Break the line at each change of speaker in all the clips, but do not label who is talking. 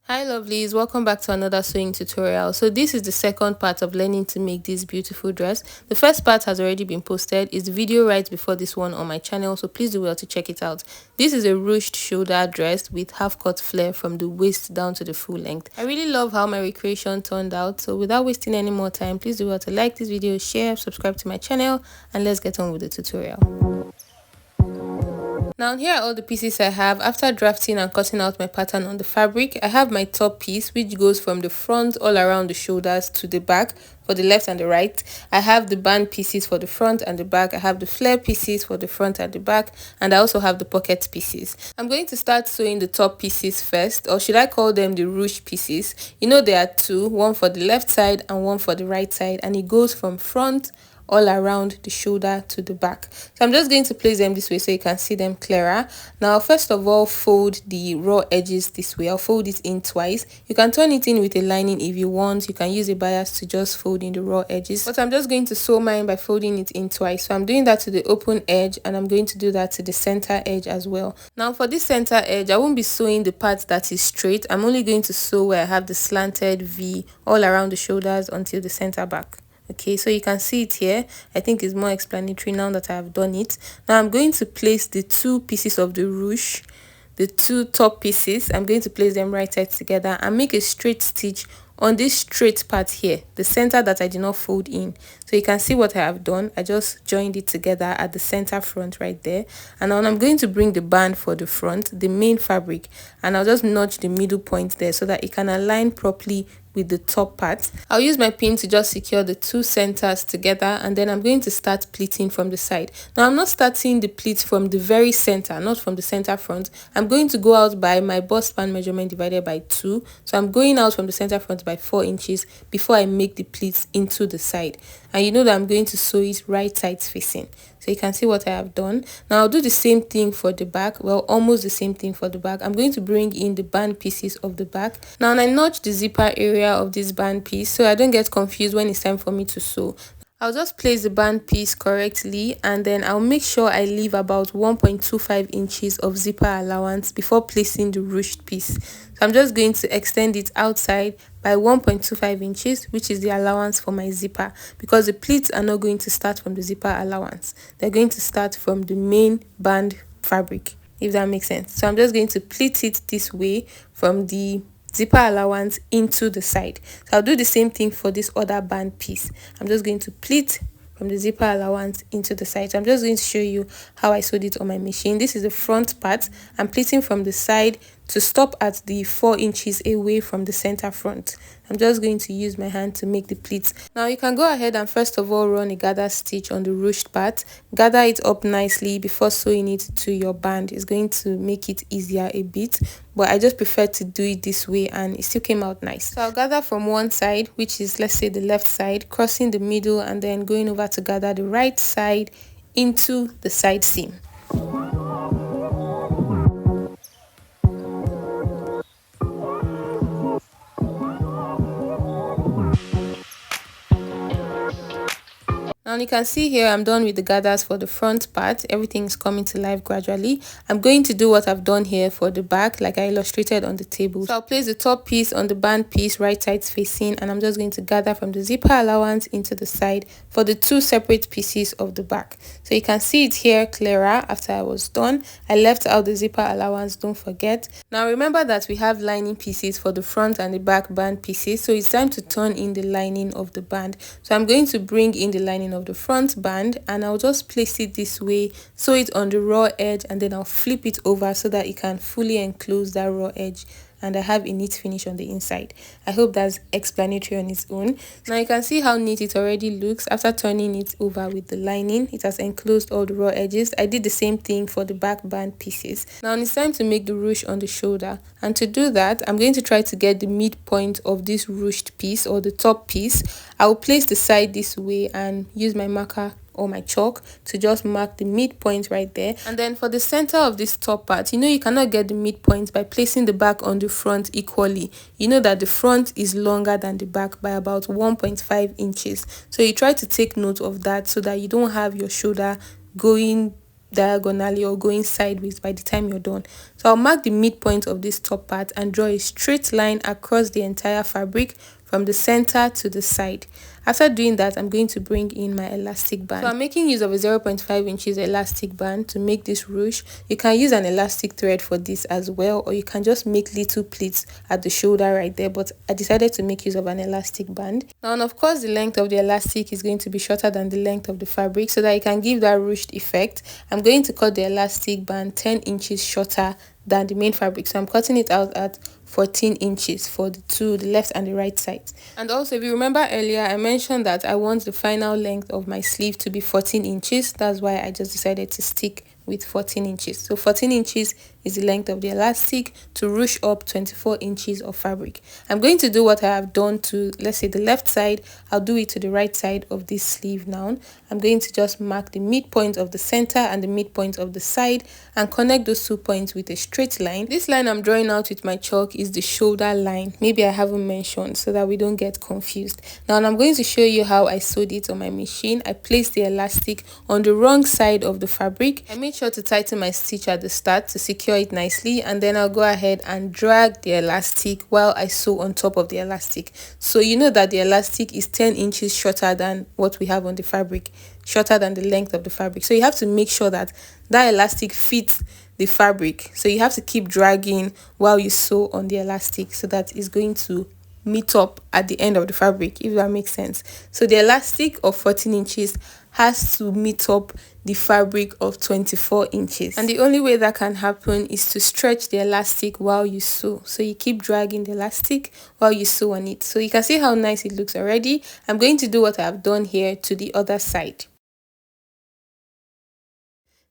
Hi lovelies, welcome back to another sewing tutorial. So this is the second part of learning to make this beautiful dress. The first part has already been posted. It's the video right before this one on my channel, so please do well to check it out. This is a ruched shoulder dress with half cut flare from the waist down to the full length. I really love how my recreation turned out, so without wasting any more time, please do well to like this video, share, subscribe to my channel, and let's get on with the tutorial. Now here are all the pieces I have. After drafting and cutting out my pattern on the fabric, I have my top piece which goes from the front all around the shoulders to the back for the left and the right. I have the band pieces for the front and the back. I have the flare pieces for the front and the back, and I also have the pocket pieces. I'm going to start sewing the top pieces first, or should I call them the ruched pieces. You know there are two, one for the left side and one for the right side, and it goes from front all around the shoulder to the back. So I'm just going to place them this way so you can see them clearer. Now first of all, fold the raw edges this way. I'll fold it in twice. You can turn it in with a lining if you want. You can use a bias to just fold in the raw edges, but I'm just going to sew mine by folding it in twice. So I'm doing that to the open edge, and I'm going to do that to the center edge as well. Now for this center edge, I won't be sewing the part that is straight. I'm only going to sew where I have the slanted V all around the shoulders until the center back. Okay, so you can see it here. I think it's more explanatory now that I have done it. Now I'm going to place the two pieces of the ruche, the two top pieces. I'm going to place them right side together and make a straight stitch on this straight part here, the center that I did not fold in. So you can see what I have done. I just joined it together at the center front right there. And now I'm going to bring the band for the front, the main fabric, and I'll just notch the middle point there so that it can align properly with the top part. I'll use my pin to just secure the two centers together, and then I'm going to start pleating from the side. Now I'm not starting the pleats from the very center, not from the center front. I'm going to go out by my bust span measurement divided by 2. So I'm going out from the center front by 4 inches before I make the pleats into the side. And you know that I'm going to sew it right sides facing. So you can see what I have done. Now I'll do the same thing for the back. Well, almost the same thing for the back. I'm going to bring in the band pieces of the back. Now I notch the zipper area of this band piece so I don't get confused when it's time for me to sew. I'll just place the band piece correctly, and then I'll make sure I leave about 1.25 inches of zipper allowance before placing the ruched piece. So I'm just going to extend it outside by 1.25 inches, which is the allowance for my zipper, because the pleats are not going to start from the zipper allowance. They're going to start from the main band fabric, if that makes sense. So I'm just going to pleat it this way from the zipper allowance into the side. So I'll do the same thing for this other band piece. I'm just going to pleat from the zipper allowance into the side. So I'm just going to show you how I sewed it on my machine. This is the front part. I'm pleating from the side to stop at the 4 inches away from the center front. I'm just going to use my hand to make the pleats. Now you can go ahead and first of all run a gather stitch on the ruched part. Gather it up nicely before sewing it to your band. It's going to make it easier a bit, but I just prefer to do it this way, and it still came out nice. So I'll gather from one side, which is, let's say, the left side, crossing the middle and then going over to gather the right side into the side seam. Now you can see here I'm done with the gathers for the front part. Everything is coming to life gradually. I'm going to do what I've done here for the back, like I illustrated on the table. So I'll place the top piece on the band piece right sides facing, and I'm just going to gather from the zipper allowance into the side for the two separate pieces of the back. So you can see it here clearer after I was done. I left out the zipper allowance, don't forget. Now remember that we have lining pieces for the front and the back band pieces, so it's time to turn in the lining of the band. So I'm going to bring in the lining of the front band, and I'll just place it this way, sew it on the raw edge, and then I'll flip it over so that it can fully enclose that raw edge, and I have a neat finish on the inside. I hope that's explanatory on its own. Now you can see how neat it already looks after turning it over with the lining. It has enclosed all the raw edges. I did the same thing for the back band pieces. Now it's time to make the ruche on the shoulder, and to do that I'm going to try to get the midpoint of this ruched piece, or the top piece. I will place the side this way and use my marker or my chalk to just mark the midpoint right there. And then for the center of this top part, you know you cannot get the midpoint by placing the back on the front equally. You know that the front is longer than the back by about 1.5 inches. So you try to take note of that so that you don't have your shoulder going diagonally or going sideways by the time you're done. So I'll mark the midpoint of this top part and draw a straight line across the entire fabric from the center to the side. After doing that, I'm going to bring in my elastic band. So I'm making use of a 0.5 inches elastic band to make this ruche. You can use an elastic thread for this as well, or you can just make little pleats at the shoulder right there, but I decided to make use of an elastic band. Now, and of course, the length of the elastic is going to be shorter than the length of the fabric so that you can give that ruched effect. I'm going to cut the elastic band 10 inches shorter than the main fabric, so I'm cutting it out at 14 inches for the left and the right sides. And also, if you remember earlier, I mentioned that I want the final length of my sleeve to be 14 inches. That's why I just decided to stick with 14 inches. So 14 inches is the length of the elastic to ruche up 24 inches of fabric. I'm going to do what I have done to, let's say, the left side. I'll do it to the right side of this sleeve now. I'm going to just mark the midpoint of the center and the midpoint of the side and connect those 2 points with a straight line. This line I'm drawing out with my chalk is the shoulder line. Maybe I haven't mentioned so that we don't get confused. Now, I'm going to show you how I sewed it on my machine. I placed the elastic on the wrong side of the fabric. I made sure to tighten my stitch at the start to secure it nicely, and then I'll go ahead and drag the elastic while I sew on top of the elastic. So you know that the elastic is 10 inches shorter than what we have on the fabric, shorter than the length of the fabric. So you have to make sure that that elastic fits the fabric. So you have to keep dragging while you sew on the elastic so that it's going to meet up at the end of the fabric, if that makes sense. So the elastic of 14 inches has to meet up the fabric of 24 inches, and the only way that can happen is to stretch the elastic while you sew. So you keep dragging the elastic while you sew on it. So you can see how nice it looks already. I'm going to do what I've done here to the other side.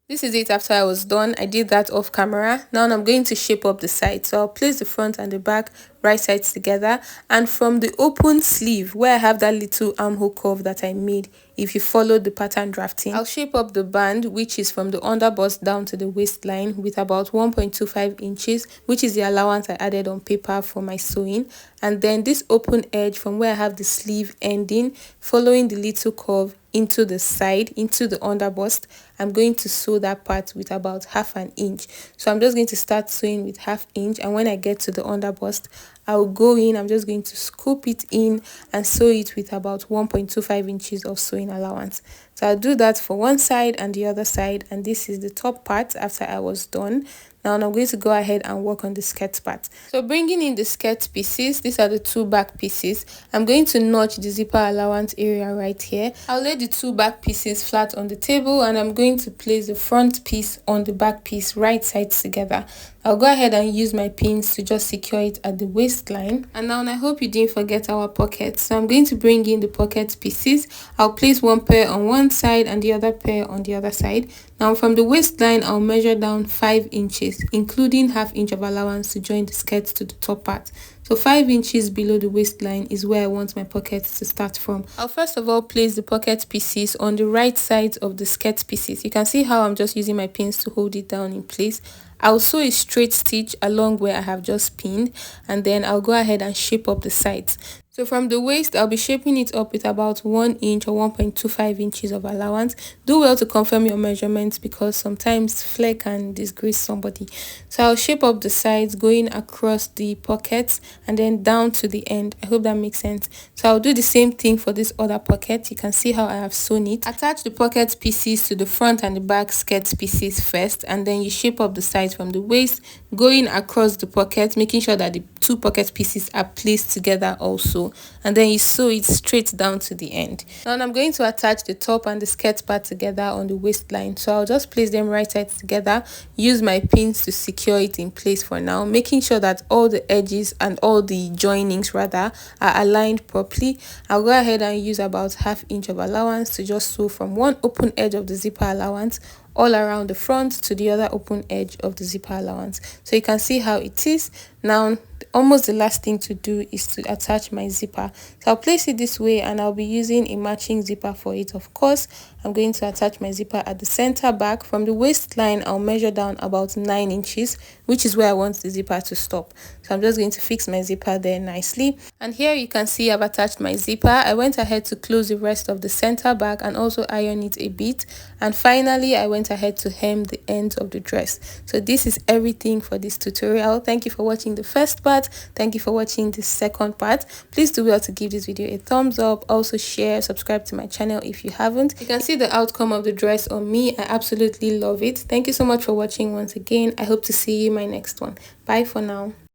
This is it after I was done. I did that off camera. Now I'm going to shape up the side. So I'll place the front and the back right sides together, and from the open sleeve where I have that little armhole curve that I made, if you follow the pattern drafting, I'll shape up the band, which is from the underbust down to the waistline, with about 1.25 inches, which is the allowance I added on paper for my sewing. And then this open edge from where I have the sleeve ending, following the little curve into the side, into the underbust, I'm going to sew that part with about ½ an inch. So I'm just going to start sewing with ½ inch, and when I get to the underbust, I'll go in, I'm just going to scoop it in and sew it with about 1.25 inches of sewing allowance. So I'll do that for one side and the other side, and this is the top part after I was done. Now I'm going to go ahead and work on the skirt part. So bringing in the skirt pieces, these are the 2 back pieces. I'm going to notch the zipper allowance area right here. I'll lay the 2 back pieces flat on the table, and I'm going to place the front piece on the back piece right sides together. I'll go ahead and use my pins to just secure it at the waistline. And now I hope you didn't forget our pockets. So I'm going to bring in the pocket pieces. I'll place one pair on one side and the other pair on the other side. Now from the waistline, I'll measure down 5 inches, including ½ inch of allowance to join the skirt to the top part. So 5 inches below the waistline is where I want my pockets to start from. I'll first of all place the pocket pieces on the right sides of the skirt pieces. You can see how I'm just using my pins to hold it down in place. I'll sew a straight stitch along where I have just pinned, and then I'll go ahead and shape up the sides. So from the waist, I'll be shaping it up with about 1 inch or 1.25 inches of allowance. Do well to confirm your measurements because sometimes flare can disgrace somebody. So I'll shape up the sides going across the pockets and then down to the end. I hope that makes sense. So I'll do the same thing for this other pocket. You can see how I have sewn it. Attach the pocket pieces to the front and the back skirt pieces first, and then you shape up the sides from the waist going across the pocket, making sure that the 2 pocket pieces are placed together also, and then you sew it straight down to the end. Now I'm going to attach the top and the skirt part together on the waistline. So I'll just place them right sides together, use my pins to secure it in place for now, making sure that all the edges and all the joinings rather are aligned properly. I'll go ahead and use about ½ inch of allowance to just sew from one open edge of the zipper allowance all around the front to the other open edge of the zipper allowance. So you can see how it is. Now almost the last thing to do is to attach my zipper. So I'll place it this way and I'll be using a matching zipper for it. Of course, I'm going to attach my zipper at the center back. From the waistline, I'll measure down about 9 inches, which is where I want the zipper to stop. So I'm just going to fix my zipper there nicely. And here you can see I've attached my zipper. I went ahead to close the rest of the center back and also iron it a bit. And finally, I went ahead to hem the ends of the dress. So this is everything for this tutorial. Thank you for watching the first part. Thank you for watching the second part. Please do well to give this video a thumbs up. Also share, subscribe to my channel if you haven't. You can see the outcome of the dress on me. I absolutely love it. Thank you so much for watching once again. I hope to see you in my next one. Bye for now.